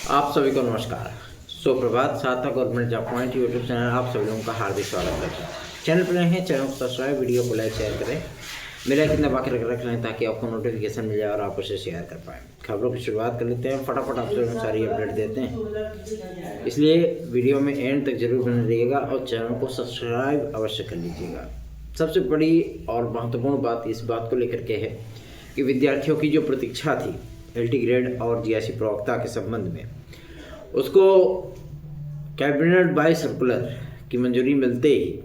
आप सभी को नमस्कार। सुप्रभात। Sadhana government job point YouTube channel आप सभी लोगों का हार्दिक स्वागत करते हैं। चैनल पर नए हैं, चैनल को सब्सक्राइब, वीडियो को लाइक शेयर करें, बेल आइकन दबा के रख लें ताकि आपको नोटिफिकेशन मिल जाए और आप उसे शेयर कर पाएँ। खबरों की शुरुआत कर लेते हैं। फटाफट आप सभी सारी अपडेट देते हैं, इसलिए वीडियो में एंड तक जरूर बने रहिएगा और चैनल को सब्सक्राइब अवश्य कर लीजिएगा। सबसे बड़ी और महत्वपूर्ण बात इस बात को लेकर के है कि विद्यार्थियों की जो प्रतीक्षा थी LT ग्रेड और GIC प्रवक्ता के संबंध में, उसको कैबिनेट बाय सर्कुलर की मंजूरी मिलते ही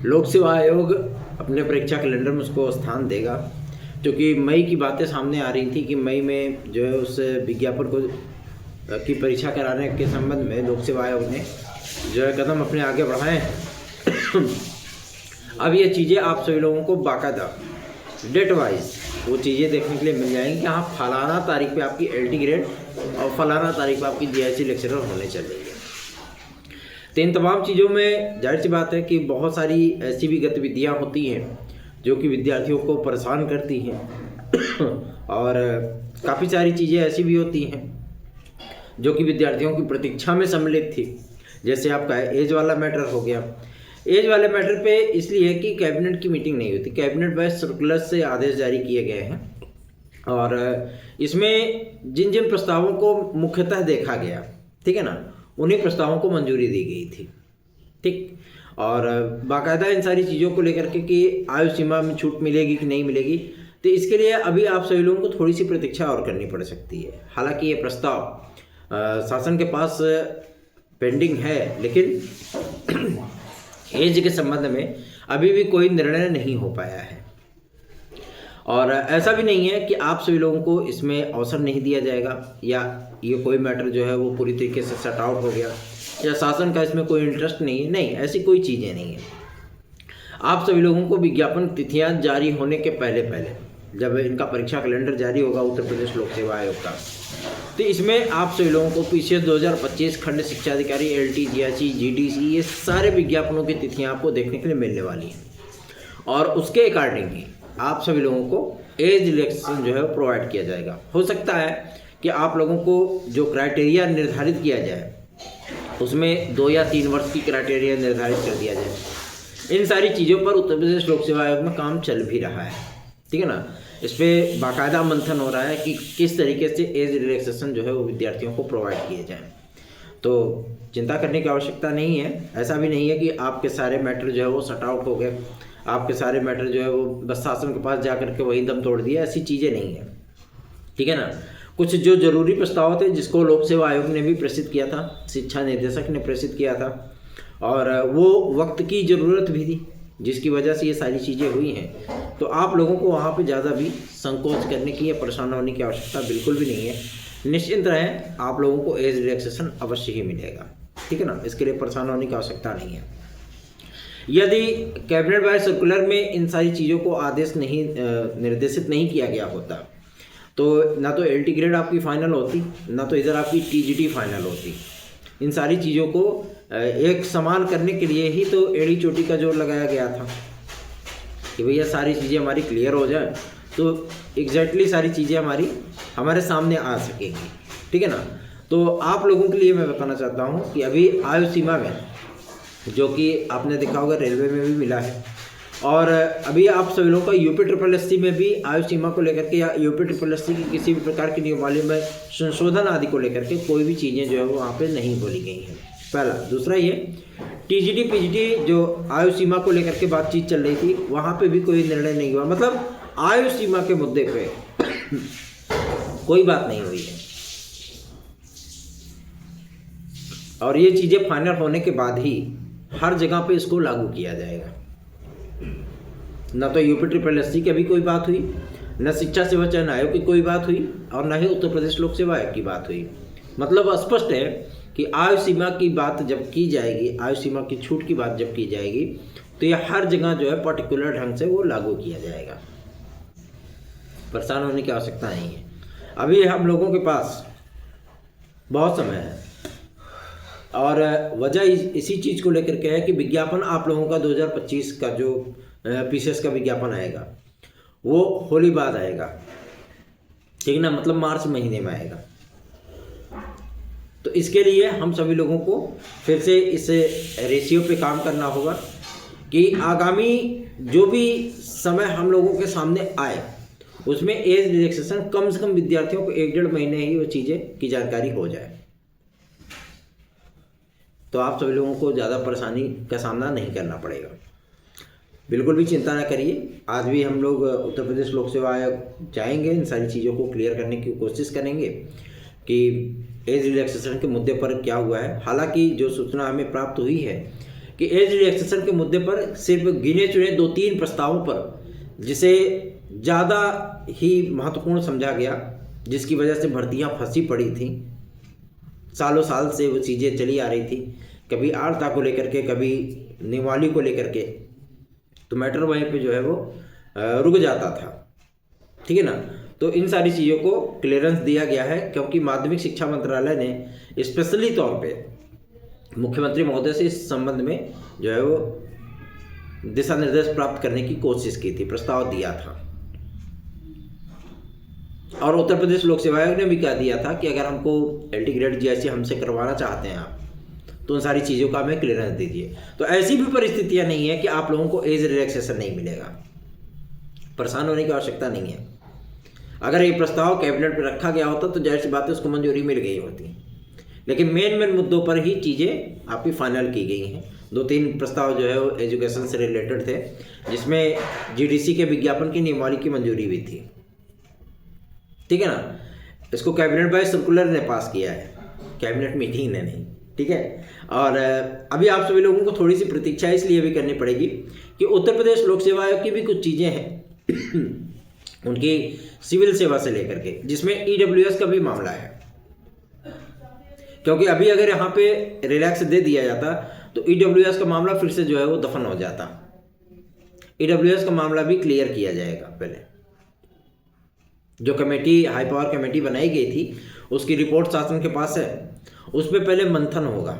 लोक सेवा आयोग अपने परीक्षा कैलेंडर में उसको स्थान देगा। क्योंकि मई की बातें सामने आ रही थी कि मई में जो है उस विज्ञापन को की परीक्षा कराने के संबंध में लोक सेवा आयोग ने जो है कदम अपने आगे बढ़ाए हैं। अब ये चीज़ें आप सभी लोगों को बाकायदा डेट वाइज वो चीज़ें देखने के लिए मिल जाएंगी कि हाँ फलाना तारीख पे आपकी LT ग्रेड और फलाना तारीख पे आपकी GIC लेक्चरर होने चल रही है। तो इन तमाम चीज़ों में जाहिर सी बात है कि बहुत सारी ऐसी भी गतिविधियाँ होती हैं जो कि विद्यार्थियों को परेशान करती हैं और काफ़ी सारी चीज़ें ऐसी भी होती हैं जो कि विद्यार्थियों की प्रतीक्षा में सम्मिलित थी। जैसे आपका एज वाला मैटर हो गया। एज वाले मैटर पे इसलिए कि कैबिनेट की मीटिंग नहीं हुई थी। कैबिनेट बाय सर्कुलर से आदेश जारी किए गए हैं और इसमें जिन जिन प्रस्तावों को मुख्यतः देखा गया, ठीक है ना, उन्हीं प्रस्तावों को मंजूरी दी गई थी। ठीक, और बाकायदा इन सारी चीज़ों को लेकर के कि आयु सीमा में छूट मिलेगी कि नहीं मिलेगी, तो इसके लिए अभी आप सभी लोगों को थोड़ी सी प्रतीक्षा और करनी पड़ सकती है। हालांकि ये प्रस्ताव शासन के पास पेंडिंग है, लेकिन एज के संबंध में अभी भी कोई निर्णय नहीं हो पाया है। और ऐसा भी नहीं है कि आप सभी लोगों को इसमें अवसर नहीं दिया जाएगा या ये कोई मैटर जो है वो पूरी तरीके से शट आउट हो गया या शासन का इसमें कोई इंटरेस्ट नहीं है। नहीं, ऐसी कोई चीज़ें नहीं है। आप सभी लोगों को विज्ञापन तिथियां जारी होने के पहले जब इनका परीक्षा कैलेंडर जारी होगा उत्तर प्रदेश लोक सेवा आयोग का, तो इसमें आप सभी लोगों को PCS 2025 खंड शिक्षा अधिकारी LT GIC GDC ये सारे विज्ञापनों की तिथियां आपको देखने के लिए मिलने वाली हैं और उसके अकॉर्डिंग ही आप सभी लोगों को एज रिलैक्सेशन जो है प्रोवाइड किया जाएगा। हो सकता है कि आप लोगों को जो क्राइटेरिया निर्धारित किया जाए उसमें 2 या 3 वर्ष की क्राइटेरिया निर्धारित कर दिया जाए। इन सारी चीज़ों पर उत्तर प्रदेश लोक सेवा आयोग में काम चल भी रहा है, ठीक है ना। इस पर बाकायदा मंथन हो रहा है कि किस तरीके से एज रिलैक्सेशन जो है वो विद्यार्थियों को प्रोवाइड किए जाएं। तो चिंता करने की आवश्यकता नहीं है। ऐसा भी नहीं है कि आपके सारे मैटर जो है वो शट आउट हो गए, आपके सारे मैटर जो है वो बस शासन के पास जा करके वही दम तोड़ दिया, ऐसी चीज़ें नहीं है, ठीक है ना। कुछ जो जरूरी प्रस्ताव थे जिसको लोक सेवा आयोग ने भी प्रेषित किया था, शिक्षा निदेशक ने प्रेषित किया था और वो वक्त की ज़रूरत भी थी जिसकी वजह से ये सारी चीज़ें हुई हैं। तो आप लोगों को वहाँ पे ज़्यादा भी संकोच करने की या परेशान होने की आवश्यकता बिल्कुल भी नहीं है। निश्चिंत रहें, आप लोगों को एज रिलैक्सेशन अवश्य ही मिलेगा, ठीक है ना। इसके लिए परेशान होने की आवश्यकता नहीं है। यदि कैबिनेट बाय सर्कुलर में इन सारी चीज़ों को आदेश नहीं निर्देशित नहीं किया गया होता तो ना तो LT ग्रेड आपकी फाइनल होती, ना तो इधर आपकी TGT फाइनल होती। इन सारी चीज़ों को एक समान करने के लिए ही तो एड़ी चोटी का जोर लगाया गया था कि भैया सारी चीज़ें हमारी क्लियर हो जाए तो एग्जैक्टली सारी चीज़ें हमारे सामने आ सकेंगी, ठीक है ना। तो आप लोगों के लिए मैं बताना चाहता हूँ कि अभी आयु सीमा में जो कि आपने देखा होगा रेलवे में भी मिला है और अभी आप सभी लोगों का UPSSC में भी आयु सीमा को लेकर के या UPSSC की किसी भी प्रकार की नियमावली में संशोधन आदि को लेकर के कोई भी चीज़ें जो है वो वहाँ पे नहीं बोली गई हैं। पहला। दूसरा ये TGT PGT जो आयु सीमा को लेकर के बातचीत चल रही थी वहाँ पे भी कोई निर्णय नहीं हुआ, मतलब आयु सीमा के मुद्दे पे कोई बात नहीं हुई है। और ये चीज़ें फाइनल होने के बाद ही हर जगह पे इसको लागू किया जाएगा। न तो UPSSC की अभी कोई बात हुई, न शिक्षा सेवा चयन आयोग की कोई बात हुई और न ही उत्तर प्रदेश लोक सेवा आयोग की बात हुई। मतलब स्पष्ट है कि आयु सीमा की बात जब की जाएगी, आयु सीमा की छूट की बात जब की जाएगी तो यह हर जगह जो है पर्टिकुलर ढंग से वो लागू किया जाएगा। परेशान होने की आवश्यकता नहीं है। अभी हम लोगों के पास बहुत समय है और वजह इसी चीज़ को लेकर के है कि विज्ञापन आप लोगों का 2025 का जो PCS का विज्ञापन आएगा वो होली बाद आएगा, ठीक ना, मतलब मार्च महीने में आएगा। तो इसके लिए हम सभी लोगों को फिर से इस रेशियो पे काम करना होगा कि आगामी जो भी समय हम लोगों के सामने आए उसमें एज रिलैक्सेशन कम से कम विद्यार्थियों को 1-1.5 महीने ही वो चीज़ें की जानकारी हो जाए, तो आप सभी लोगों को ज़्यादा परेशानी का सामना नहीं करना पड़ेगा। बिल्कुल भी चिंता ना करिए। आज भी हम लोग उत्तर प्रदेश लोक सेवा आयोग जाएंगे, इन सारी चीज़ों को क्लियर करने की कोशिश करेंगे कि एज रिलैक्सेशन के मुद्दे पर क्या हुआ है। हालांकि जो सूचना हमें प्राप्त हुई है कि एज रिलैक्सेशन के मुद्दे पर सिर्फ गिने चुने 2-3 प्रस्तावों पर जिसे ज़्यादा ही महत्वपूर्ण समझा गया, जिसकी वजह से भर्तियां फंसी पड़ी थी। सालों साल से वो चीज़ें चली आ रही थी, कभी आर्ता को लेकर के, कभी निवाली को लेकर के, तो मैटर वहीं पे जो है वो रुक जाता था। ठीक है ना। तो इन सारी चीज़ों को क्लियरेंस दिया गया है, क्योंकि माध्यमिक शिक्षा मंत्रालय ने स्पेशली तौर पे मुख्यमंत्री महोदय से इस संबंध में जो है वो दिशा निर्देश प्राप्त करने की कोशिश की थी, प्रस्ताव दिया था। और उत्तर प्रदेश लोक सेवा आयोग ने भी कह दिया था कि अगर हमको LT ग्रेड GIC हमसे करवाना चाहते हैं आप, तो उन सारी चीज़ों का हमें क्लियरेंस दीजिए। तो ऐसी भी परिस्थितियां नहीं है कि आप लोगों को एज रिलैक्सेशन नहीं मिलेगा, परेशान होने की आवश्यकता नहीं है। अगर ये प्रस्ताव कैबिनेट में रखा गया होता तो जाहिर सी बात है उसको मंजूरी मिल गई होती, लेकिन मेन मुद्दों पर ही चीज़ें आपकी फाइनल की गई हैं। 2-3 प्रस्ताव जो है वो एजुकेशन से रिलेटेड थे, जिसमें GDC के विज्ञापन की नियमावली की मंजूरी भी थी। ठीक है ना। इसको कैबिनेट बाय सर्कुलर ने पास किया है, कैबिनेट मीटिंग ने नहीं। ठीक है। और अभी आप सभी लोगों को थोड़ी सी प्रतीक्षा इसलिए भी करनी पड़ेगी कि उत्तर प्रदेश लोक सेवा आयोग की भी कुछ चीज़ें हैं उनकी सिविल सेवा से लेकर के, जिसमें EWS का भी मामला है। क्योंकि अभी अगर यहाँ पे रिलैक्स दे दिया जाता तो EWS का मामला फिर से जो है वो दफन हो जाता। EWS का मामला भी क्लियर किया जाएगा। पहले जो कमेटी, हाई पावर कमेटी बनाई गई थी, उसकी रिपोर्ट शासन के पास है, उस पर पहले मंथन होगा।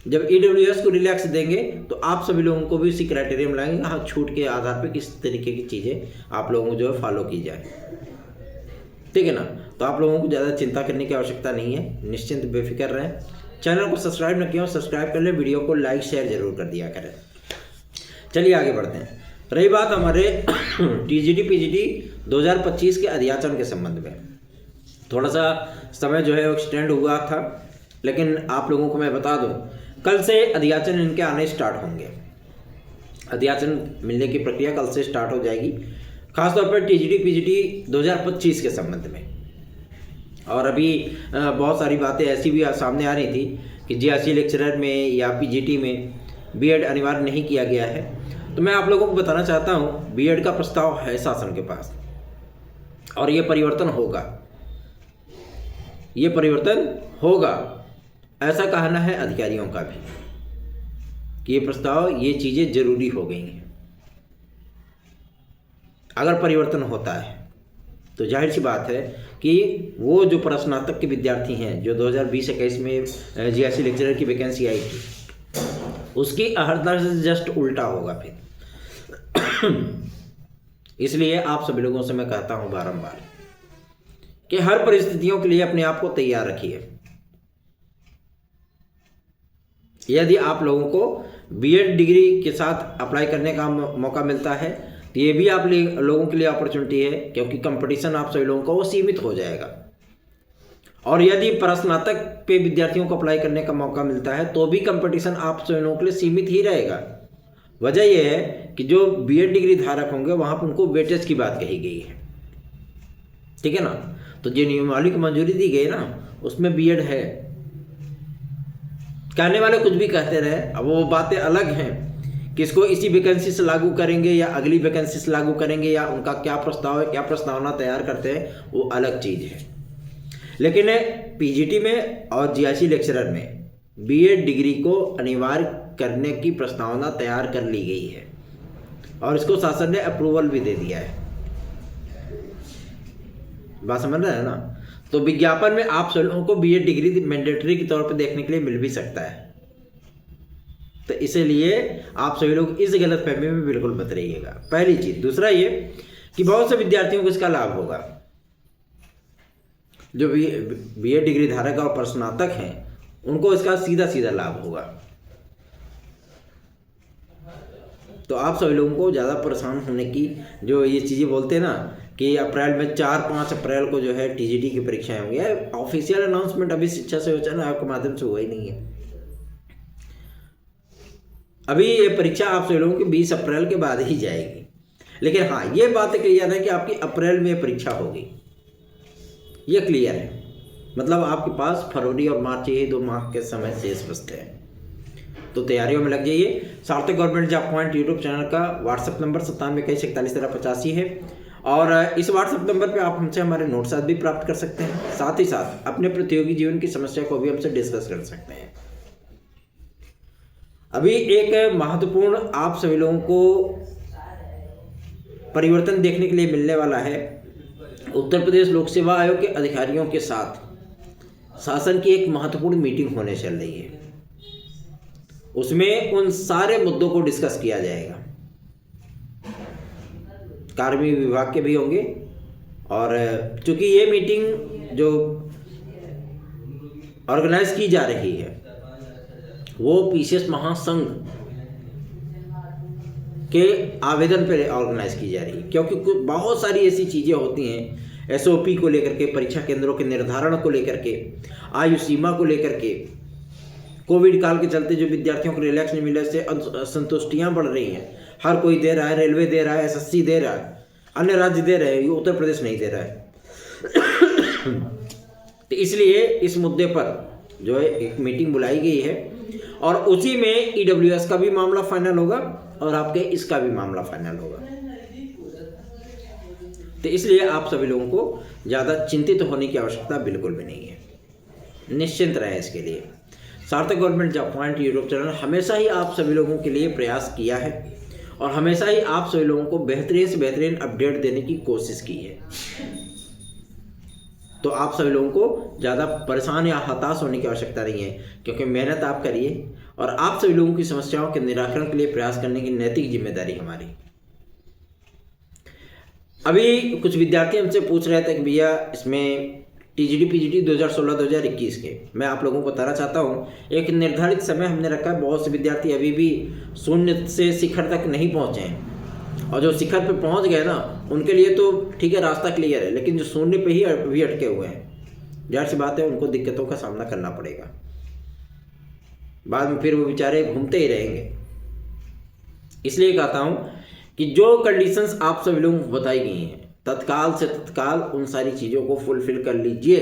जब EWS को रिलैक्स देंगे तो आप सभी लोगों को भी उसी क्राइटेरिया में लाएंगे, हाँ छूट के आधार पर किस तरीके की चीज़ें आप लोगों को जो है फॉलो की जाए। ठीक है ना। तो आप लोगों को ज़्यादा चिंता करने की आवश्यकता नहीं है, निश्चिंत बेफिक्र रहें। चैनल को सब्सक्राइब न किया हो, सब्सक्राइब कर लें, वीडियो को लाइक शेयर जरूर कर दिया करें। चलिए आगे बढ़ते हैं। रही बात हमारे TGT PGT 2025 के अध्याचन के संबंध में, थोड़ा सा समय जो है एक्सटेंड हुआ था, लेकिन आप लोगों को मैं बता दूं कल से अध्याचन इनके आने स्टार्ट होंगे। अध्याचन मिलने की प्रक्रिया कल से स्टार्ट हो जाएगी, खासतौर पर TGT PGT 2025 के संबंध में। और अभी बहुत सारी बातें ऐसी भी सामने आ रही थी कि GIC लेक्चरर में या PGT में B.Ed अनिवार्य नहीं किया गया है। तो मैं आप लोगों को बताना चाहता हूँ B.Ed का प्रस्ताव है शासन के पास, और ये परिवर्तन होगा, ये परिवर्तन होगा, ऐसा कहना है अधिकारियों का भी कि ये प्रस्ताव, ये चीज़ें जरूरी हो गई हैं। अगर परिवर्तन होता है तो जाहिर सी बात है कि वो जो प्रश्नातक के विद्यार्थी हैं, जो 2020-21 में GIC लेक्चरर की वैकेंसी आई थी, उसकी अहर्ता से जस्ट उल्टा होगा फिर। इसलिए आप सभी लोगों से मैं कहता हूं बारंबार कि हर परिस्थितियों के लिए अपने आप को तैयार रखिए। यदि आप लोगों को B.Ed डिग्री के साथ अप्लाई करने का मौका मिलता है तो ये भी आप लोगों के लिए अपॉर्चुनिटी है, क्योंकि कंपटीशन आप सभी लोगों को वो सीमित हो जाएगा। और यदि प्रस्नातक पे विद्यार्थियों को अप्लाई करने का मौका मिलता है तो भी कंपटीशन आप सभी लोगों के लिए सीमित ही रहेगा। वजह यह है कि जो B.Ed डिग्री धारक होंगे वहाँ पर उनको वेटेज की बात कही गई है। ठीक है ना। तो जो नियमावली की मंजूरी दी गई ना, उसमें B.Ed है। कहने वाले कुछ भी कहते रहे, अब वो बातें अलग हैं कि इसको इसी वैकेंसी से लागू करेंगे या अगली वैकेंसी से लागू करेंगे, या उनका क्या प्रस्ताव है, क्या प्रस्तावना तैयार करते हैं, वो अलग चीज़ है। लेकिन PGT में और GIC लेक्चरर में B.Ed डिग्री को अनिवार्य करने की प्रस्तावना तैयार कर ली गई है, और इसको शासन ने अप्रूवल भी दे दिया है। बात समझ रहे हैं ना। तो विज्ञापन में आप सभी लोगों को B.Ed डिग्री मैंडेटरी के तौर पर देखने के लिए मिल भी सकता है। तो इसलिए आप सभी लोग इस गलतफहमी में बिल्कुल मत रहिएगा, पहली चीज। दूसरा ये कि बहुत से विद्यार्थियों को इसका लाभ होगा, जो BA डिग्री धारक और प्रस्नातक हैं उनको इसका सीधा सीधा लाभ होगा। तो आप सभी लोगों को ज़्यादा परेशान होने की जो ये चीज़ें बोलते हैं ना कि अप्रैल में 4-5 अप्रैल को जो है TGT की परीक्षाएं होंगी, ऑफिशियल अनाउंसमेंट अभी शिक्षा संयोजन आयोग के माध्यम से हुआ ही नहीं है। अभी ये परीक्षा आप सभी लोगों की 20 अप्रैल के बाद ही जाएगी। लेकिन हाँ, ये बात क्लियर है कि आपकी अप्रैल में परीक्षा होगी, ये क्लियर है। मतलब आपके पास फरवरी और मार्च ये 2 माह के समय शेष बचते हैं, तो तैयारियों में लग जाइए। सार्थक government job point YouTube channel का व्हाट्सएप नंबर 9721411385 है, और इस व्हाट्सएप नंबर पे आप हमसे हमारे नोट्स भी प्राप्त कर सकते हैं। साथ ही साथ अपने प्रतियोगी जीवन की समस्या को भी हमसे डिस्कस कर सकते हैं। अभी एक महत्वपूर्ण आप सभी लोगों को परिवर्तन देखने के लिए मिलने वाला है। उत्तर प्रदेश लोक सेवा आयोग के अधिकारियों के साथ शासन की एक महत्वपूर्ण मीटिंग होने चल रही है। उसमें उन सारे मुद्दों को डिस्कस किया जाएगा। कार्मिक विभाग के भी होंगे, और चूंकि ये मीटिंग जो ऑर्गेनाइज की जा रही है वो PCS महासंघ के आवेदन पर ऑर्गेनाइज की जा रही है, क्योंकि बहुत सारी ऐसी चीज़ें होती हैं SOP को लेकर के, परीक्षा केंद्रों के निर्धारण को लेकर के, आयु सीमा को लेकर के, कोविड काल के चलते जो विद्यार्थियों को रिलैक्स नहीं मिलने से असंतुष्टियाँ बढ़ रही हैं। हर कोई दे रहा है, रेलवे दे रहा है, SSC दे रहा है, अन्य राज्य दे रहे हैं, ये उत्तर प्रदेश नहीं दे रहा है। तो इसलिए इस मुद्दे पर जो है एक मीटिंग बुलाई गई है, और उसी में EWS का भी मामला फाइनल होगा और आपके इसका भी मामला फाइनल होगा। तो इसलिए आप सभी लोगों को ज़्यादा चिंतित होने की आवश्यकता बिल्कुल भी नहीं है, निश्चिंत रहें इसके लिए। सार्थक government job point YouTube channel हमेशा ही आप सभी लोगों के लिए प्रयास किया है, और हमेशा ही आप सभी लोगों को बेहतरीन से बेहतरीन अपडेट देने की कोशिश की है। तो आप सभी लोगों को ज़्यादा परेशान या हताश होने की आवश्यकता नहीं है, क्योंकि मेहनत आप करिए और आप सभी लोगों की समस्याओं के निराकरण के लिए प्रयास करने की नैतिक जिम्मेदारी हमारी। अभी कुछ विद्यार्थी हमसे पूछ रहे थे कि भैया इसमें TGT PGT 2016-2021 के, मैं आप लोगों को बताना चाहता हूँ एक निर्धारित समय हमने रखा है। बहुत से विद्यार्थी अभी भी शून्य से शिखर तक नहीं पहुँचे हैं, और जो शिखर पे पहुँच गए ना उनके लिए तो ठीक है, रास्ता क्लियर है, लेकिन जो शून्य पे ही अभी अटके हुए हैं, जाहिर सी बात है उनको दिक्कतों का सामना करना पड़ेगा। बाद में फिर वो बेचारे घूमते ही रहेंगे। इसलिए कहता हूँ कि जो कंडीशंस आप सभी लोगों को बताई गई हैं तत्काल से तत्काल उन सारी चीज़ों को फुलफिल कर लीजिए,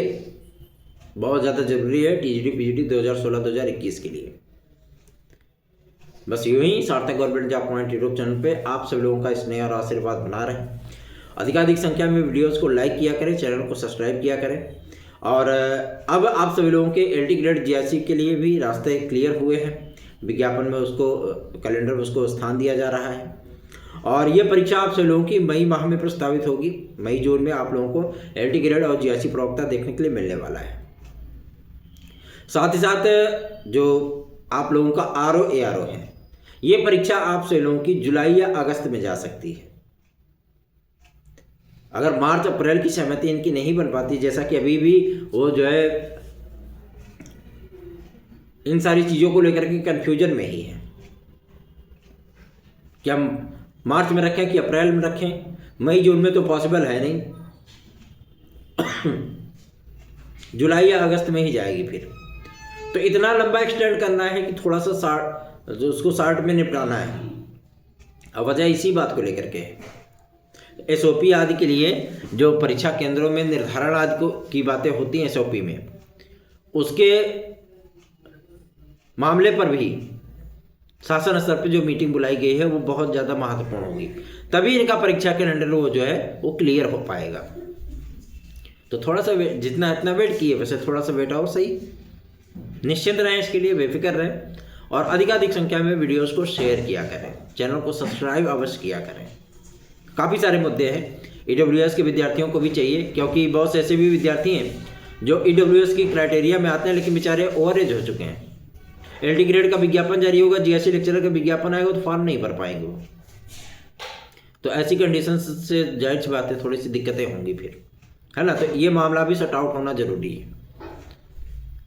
बहुत ज़्यादा जरूरी है TGT PGT 2016-2021 के लिए। बस यूं ही सार्थक government job point YouTube channel पे आप सभी लोगों का स्नेह और आशीर्वाद बना रहे। अधिकाधिक संख्या में वीडियोस को लाइक किया करें, चैनल को सब्सक्राइब किया करें। और अब आप सभी लोगों के LT ग्रेड GIC के लिए भी रास्ते क्लियर हुए हैं। विज्ञापन में उसको कैलेंडर में उसको स्थान दिया जा रहा है, और ये परीक्षा आप सभी लोगों की मई माह में प्रस्तावित होगी। मई जून में आप लोगों को LT ग्रेड और GIC प्रवक्ता देखने के लिए मिलने वाला है। साथ ही साथ जो आप लोगों का RO ARO है, ये परीक्षा आप सभी लोगों की जुलाई या अगस्त में जा सकती है। अगर मार्च अप्रैल की सहमति इनकी नहीं बन पाती, जैसा कि अभी भी वो जो है इन सारी चीज़ों को लेकर के कंफ्यूजन में ही है कि हम मार्च में रखें कि अप्रैल में रखें, मई जून में तो पॉसिबल है नहीं, जुलाई या अगस्त में ही जाएगी फिर। तो इतना लंबा एक्सटेंड करना है कि थोड़ा सा जो उसको शार्ट में निपटाना है। अब वजह इसी बात को लेकर के SOP आदि के लिए जो परीक्षा केंद्रों में निर्धारण आदि की बातें होती हैं SOP में, उसके मामले पर भी शासन स्तर पर जो मीटिंग बुलाई गई है वो बहुत ज़्यादा महत्वपूर्ण होगी, तभी इनका परीक्षा कैलेंडर वो जो है वो क्लियर हो पाएगा। तो थोड़ा सा जितना इतना वेट किए वैसे थोड़ा सा वेट और सही, निश्चिंत रहें इसके लिए, बेफिक्र रहें, और अधिकाधिक संख्या में वीडियोस को शेयर किया करें, चैनल को सब्सक्राइब अवश्य किया करें। काफ़ी सारे मुद्दे हैं, EWS के विद्यार्थियों को भी चाहिए, क्योंकि बहुत से ऐसे भी विद्यार्थी हैं जो EWS की क्राइटेरिया में आते हैं लेकिन बेचारे ओवरेज हो चुके हैं। LT ग्रेड का विज्ञापन जारी होगा, GIC लेक्चरर का विज्ञापन आएगा तो फॉर्म नहीं भर पाएंगे वो। तो ऐसी कंडीशन से जाहिर सी बात है थोड़ी सी दिक्कतें होंगी फिर। है ना। तो ये मामला भी सॉर्ट आउट होना जरूरी है।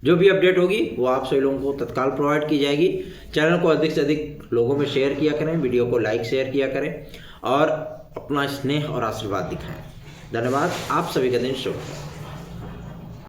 जो भी अपडेट होगी वो आप सभी लोगों को तत्काल प्रोवाइड की जाएगी। चैनल को अधिक से अधिक लोगों में शेयर किया करें, वीडियो को लाइक शेयर किया करें और अपना स्नेह और आशीर्वाद दिखाएं। धन्यवाद। आप सभी का दिन शुभ हो।